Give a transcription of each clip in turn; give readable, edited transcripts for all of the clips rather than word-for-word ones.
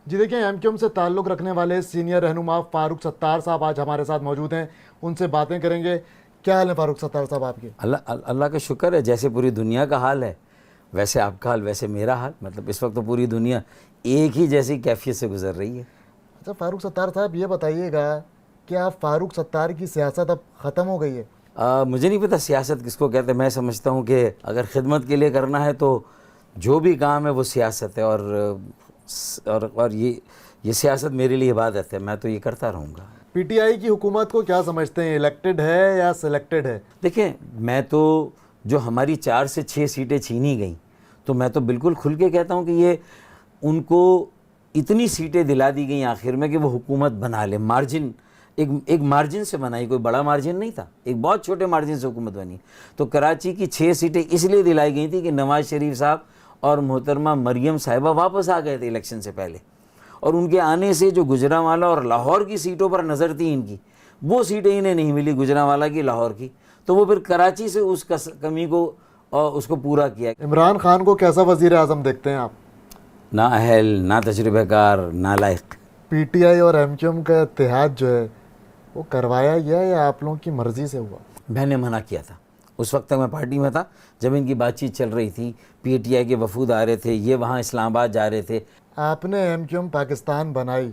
جی دیکھیں، M Q M سے تعلق رکھنے والے سینئر رہنما فاروق ستار صاحب آج ہمارے ساتھ موجود ہیں، ان سے باتیں کریں گے۔ کیا حال ہے فاروق ستار صاحب آپ کے؟ اللہ کا شکر ہے، جیسے پوری دنیا کا حال ہے ویسے آپ کا حال، ویسے میرا حال، مطلب اس وقت تو پوری دنیا ایک ہی جیسی کیفیت سے گزر رہی ہے۔ اچھا فاروق ستار صاحب، یہ بتائیے گا کہ آپ فاروق ستار کی سیاست اب ختم ہو گئی ہے؟ مجھے نہیں پتہ سیاست کس کو کہتے ہیں، میں سمجھتا ہوں کہ اگر خدمت کے لیے کرنا ہے تو جو بھی کام ہے وہ سیاست ہے، اور یہ سیاست میرے لیے عبادت ہے، میں تو یہ کرتا رہوں گا۔ پی ٹی آئی کی حکومت کو کیا سمجھتے ہیں، الیکٹڈ ہے یا سلیکٹڈ ہے؟ دیکھیں، میں تو جو ہماری 4 سے 6 سیٹیں چھینی گئیں تو میں تو بالکل کھل کے کہتا ہوں کہ یہ ان کو اتنی سیٹیں دلا دی گئیں آخر میں کہ وہ حکومت بنا لے، مارجن ایک مارجن سے بنائی، کوئی بڑا مارجن نہیں تھا، ایک بہت چھوٹے مارجن سے حکومت بنی۔ تو کراچی کی 6 سیٹیں اس لیے دلائی گئی تھی کہ نواز شریف صاحب اور محترمہ مریم صاحبہ واپس آ گئے تھے الیکشن سے پہلے، اور ان کے آنے سے جو گجرانوالہ اور لاہور کی سیٹوں پر نظر تھی ان کی، وہ سیٹیں انہیں نہیں ملی، گجرانوالہ کی، لاہور کی، تو وہ پھر کراچی سے اس کمی کو اس کو پورا کیا۔ عمران خان کو کیسا وزیر اعظم دیکھتے ہیں آپ؟ نہ اہل، نہ تجربہ کار، نہ لائق۔ پی ٹی آئی اور ایم کیو ایم کا اتحاد جو ہے وہ کروایا گیا یا آپ لوگوں کی مرضی سے ہوا؟ میں نے منع کیا تھا، اس وقت تک میں پارٹی میں تھا جب ان کی بات چیت چل رہی تھی، پی ٹی آئی کے وفود آ رہے تھے، یہ وہاں اسلام آباد جا رہے تھے۔ آپ نے ایم کیو ایم پاکستان بنائی،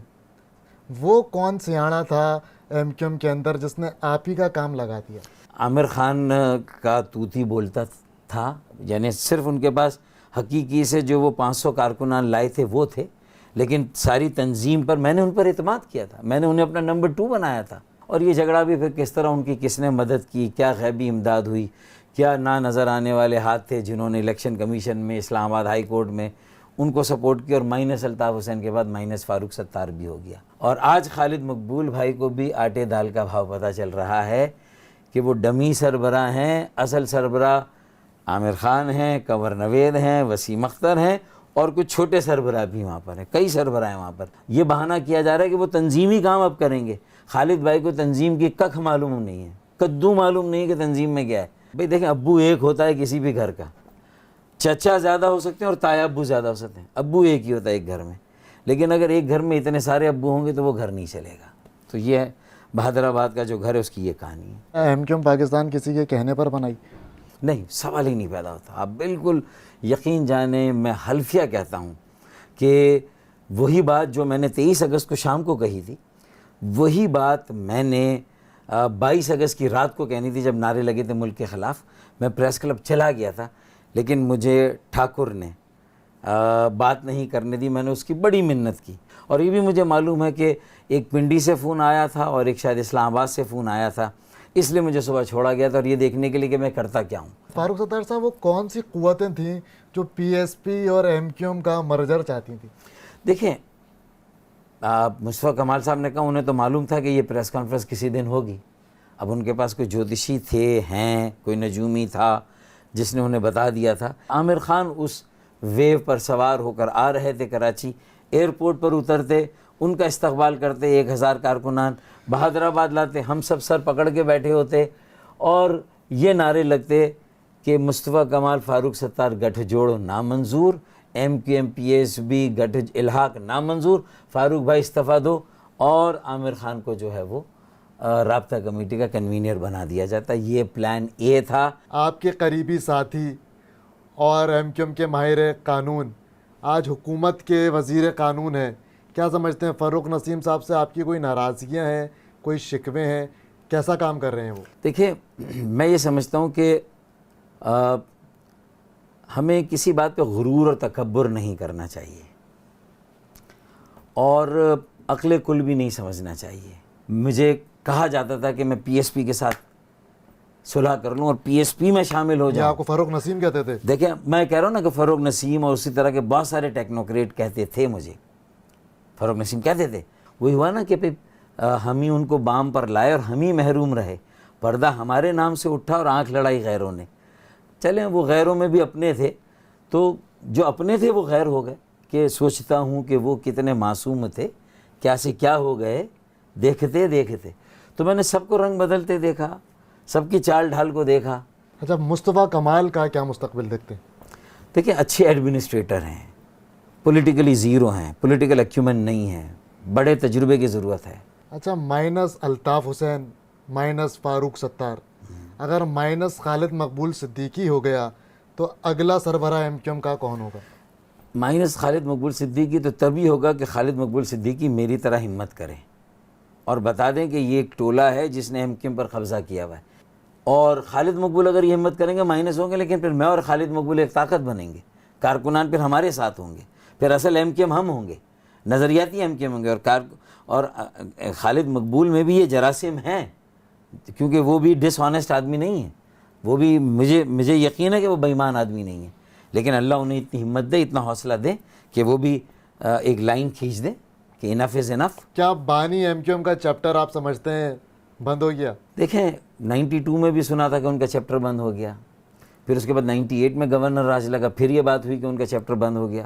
وہ کون سیاڑا تھا ایم کیو ایم کے اندر جس نے آپ ہی کا کام لگا دیا؟ عامر خان کا توتی بولتا تھا، یعنی صرف ان کے پاس حقیقی سے جو وہ 500 کارکنان لائے تھے وہ تھے، لیکن ساری تنظیم پر میں نے ان پر اعتماد کیا تھا، میں نے انہیں اپنا نمبر 2 بنایا تھا۔ اور یہ جھگڑا بھی پھر کس طرح ان کی کس نے مدد کی، کیا غیبی امداد ہوئی، کیا نہ نظر آنے والے ہاتھ تھے جنہوں نے الیکشن کمیشن میں، اسلام آباد ہائی کورٹ میں ان کو سپورٹ کیا، اور مائنس الطاف حسین کے بعد مائنس فاروق ستار بھی ہو گیا۔ اور آج خالد مقبول بھائی کو بھی آٹے دال کا بھاؤ پتہ چل رہا ہے کہ وہ ڈمی سربراہ ہیں، اصل سربراہ عامر خان ہیں، کنور نوید ہیں، وسیم اختر ہیں، اور کچھ چھوٹے سربراہ بھی وہاں پر ہیں، کئی سربراہ ہیں وہاں پر۔ یہ بہانہ کیا جا رہا ہے کہ وہ تنظیمی کام اب کریں گے۔ خالد بھائی کو تنظیم کی ککھ معلوم نہیں ہے، کدو معلوم نہیں کہ تنظیم میں کیا ہے۔ بھئی دیکھیں، ابو ایک ہوتا ہے کسی بھی گھر کا، چچا زیادہ ہو سکتے ہیں اور تایا ابو زیادہ ہو سکتے ہیں، ابو ایک ہی ہوتا ہے ایک گھر میں، لیکن اگر ایک گھر میں اتنے سارے ابو ہوں گے تو وہ گھر نہیں چلے گا۔ تو یہ ہے بہادر آباد کا جو گھر ہے، اس کی یہ کہانی ہے۔ ایم کیو ایم پاکستان کسی کے کہنے پر بنائی؟ نہیں، سوال ہی نہیں پیدا ہوتا۔ آپ بالکل یقین جانیں، میں حلفیہ کہتا ہوں کہ وہی بات جو میں نے 23 اگست کو شام کو کہی تھی، وہی بات میں نے 22 اگست کی رات کو کہنی تھی جب نعرے لگے تھے ملک کے خلاف۔ میں پریس کلب چلا گیا تھا، لیکن مجھے ٹھاکر نے بات نہیں کرنے دی، میں نے اس کی بڑی منت کی۔ اور یہ بھی مجھے معلوم ہے کہ ایک پنڈی سے فون آیا تھا اور ایک شاید اسلام آباد سے فون آیا تھا، اس لیے مجھے صبح چھوڑا گیا تھا، اور یہ دیکھنے کے لیے کہ میں کرتا کیا ہوں۔ فاروق ستار صاحب، وہ کون سی قوتیں تھیں جو پی ایس پی اور ایم کیو ایم کا مرجر چاہتی تھیں؟ دیکھیں، مصطفیٰ کمال صاحب نے کہا انہیں تو معلوم تھا کہ یہ پریس کانفرنس کسی دن ہوگی۔ اب ان کے پاس کوئی جوتشی تھے، ہیں، کوئی نجومی تھا جس نے انہیں بتا دیا تھا۔ عامر خان اس ویو پر سوار ہو کر آ رہے تھے کراچی، ایئرپورٹ پر اترتے، ان کا استقبال کرتے 1000 کارکنان، بہادر آباد لاتے، ہم سب سر پکڑ کے بیٹھے ہوتے، اور یہ نعرے لگتے کہ مصطفیٰ کمال فاروق ستار گٹھ جوڑ نامنظور، M Q M P S B گٹھ الحاق نامنظور، فاروق بھائی استعفیٰ دو، اور عامر خان کو جو ہے وہ رابطہ کمیٹی کا کنوینر بنا دیا جاتا۔ یہ پلان اے تھا۔ آپ کے قریبی ساتھی اور ایم کیو ایم کے ماہر قانون آج حکومت کے وزیر قانون ہیں، کیا سمجھتے ہیں فاروق نسیم صاحب سے آپ کی کوئی ناراضگیاں ہیں، کوئی شکوے ہیں؟ کیسا کام کر رہے ہیں وہ؟ دیکھیں، میں یہ سمجھتا ہوں کہ ہمیں کسی بات پہ غرور اور تکبر نہیں کرنا چاہیے، اور عقل کل بھی نہیں سمجھنا چاہیے۔ مجھے کہا جاتا تھا کہ میں پی ایس پی کے ساتھ صلح کر لوں اور پی ایس پی میں شامل ہو یہ جاؤں۔ آپ کو فاروق نسیم کہتے تھے؟ دیکھیں، میں کہہ رہا ہوں نا کہ فاروق نسیم اور اسی طرح کے بہت سارے ٹیکنوکریٹ کہتے تھے مجھے، فاروق نسیم کہتے تھے۔ وہی ہوا نا کہ ہم ہی ان کو بام پر لائے اور ہم ہی محروم رہے، پردہ ہمارے نام سے اٹھا اور آنکھ لڑائی غیروں نے۔ چلیں، وہ غیروں میں بھی اپنے تھے، تو جو اپنے تھے وہ غیر ہو گئے، کہ سوچتا ہوں کہ وہ کتنے معصوم تھے، کیا سے کیا ہو گئے دیکھتے دیکھتے۔ تو میں نے سب کو رنگ بدلتے دیکھا، سب کی چال ڈھال کو دیکھا۔ اچھا، مصطفیٰ کمال کا کیا مستقبل دیکھتے ہیں؟ دیکھیں، اچھے ایڈمنسٹریٹر ہیں، پولیٹیکلی زیرو ہیں, پولیٹیکل ایکیومن نہیں ہیں, بڑے تجربے کی ضرورت ہے. اچھا, مائنس الطاف حسین, مائنس فاروق ستار, اگر مائنس خالد مقبول صدیقی ہو گیا تو اگلا سربراہ ایم کیو ایم کا کون ہوگا؟ مائنس خالد مقبول صدیقی تو تبھی ہوگا کہ خالد مقبول صدیقی میری طرح ہمت کریں اور بتا دیں کہ یہ ایک ٹولہ ہے جس نے ایم کیو ایم پر قبضہ کیا ہوا ہے. اور خالد مقبول اگر یہ ہمت کریں گے مائنس ہوں گے, لیکن پھر میں اور خالد مقبول ایک طاقت بنیں گے, کارکنان پھر ہمارے ساتھ ہوں گے, پھر اصل ایم کیو ایم ہم ہوں گے, نظریاتی ایم کیو ایم ہوں گے. اور خالد مقبول میں بھی یہ جراثیم ہیں, کیونکہ وہ بھی ڈس آنیسٹ آدمی نہیں ہے, وہ بھی مجھے یقین ہے کہ وہ بے ایمان آدمی نہیں ہے, لیکن اللہ انہیں اتنی ہمت دے, اتنا حوصلہ دے کہ وہ بھی ایک لائن کھینچ دے کہ انف از انف. کیا بانی ایم کیو ایم کا چیپٹر آپ سمجھتے ہیں بند ہو گیا؟ دیکھیں 92 میں بھی سنا تھا کہ ان کا چیپٹر بند ہو گیا, پھر اس کے بعد 98 میں گورنر راج لگا, پھر یہ بات ہوئی کہ ان کا چیپٹر بند ہو گیا,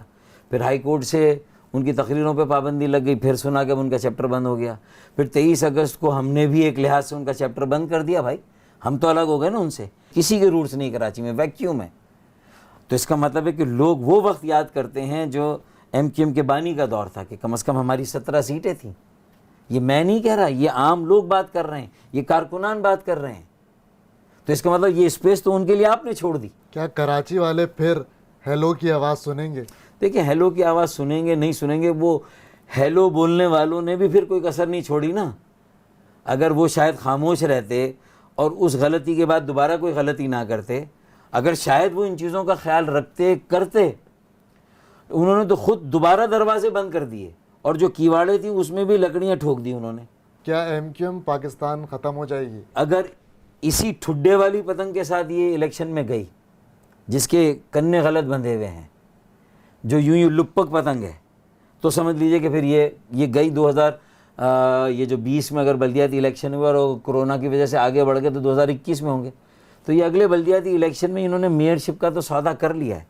پھر ہائی کورٹ سے ان کی تقریروں پہ پابندی لگ گئی, پھر سنا کہ ان کا چیپٹر بند ہو گیا, پھر 23 اگست کو ہم نے بھی ایک لحاظ سے ان کا چیپٹر بند کر دیا. بھائی ہم تو الگ ہو گئے نا ان سے, کسی کے روٹس نہیں کراچی میں, ویکیوم ہے. تو اس کا مطلب ہے کہ لوگ وہ وقت یاد کرتے ہیں جو ایم کیو ایم کے بانی کا دور تھا کہ کم از کم ہماری 17 سیٹیں تھیں. یہ میں نہیں کہہ رہا, یہ عام لوگ بات کر رہے ہیں, یہ کارکنان بات کر رہے ہیں. تو اس کا مطلب یہ اسپیس تو ان کے لیے آپ نے چھوڑ دی. کیا کراچی والے پھر ہیلو کی آواز سنیں گے؟ دیکھیں ہیلو کی آواز سنیں گے نہیں سنیں گے, وہ ہیلو بولنے والوں نے بھی پھر کوئی کسر نہیں چھوڑی نا. اگر وہ شاید خاموش رہتے اور اس غلطی کے بعد دوبارہ کوئی غلطی نہ کرتے, اگر شاید وہ ان چیزوں کا خیال رکھتے کرتے, انہوں نے تو خود دوبارہ دروازے بند کر دیے, اور جو کیواڑے تھی اس میں بھی لکڑیاں ٹھوک دی انہوں نے. کیا ایم کیو ایم پاکستان ختم ہو جائے گی؟ اگر اسی ٹھڈے والی پتنگ کے ساتھ یہ الیکشن میں گئی, جس کے کنے غلط بندھے ہوئے ہیں, جو یوں لپک پتنگ ہے, تو سمجھ لیجئے کہ پھر یہ گئی 2020 میں اگر بلدیاتی الیکشن ہوئے اور کرونا کی وجہ سے آگے بڑھ گئے تو 2021 میں ہوں گے. تو یہ اگلے بلدیاتی الیکشن میں انہوں نے میئرشپ کا تو سودا کر لیا ہے.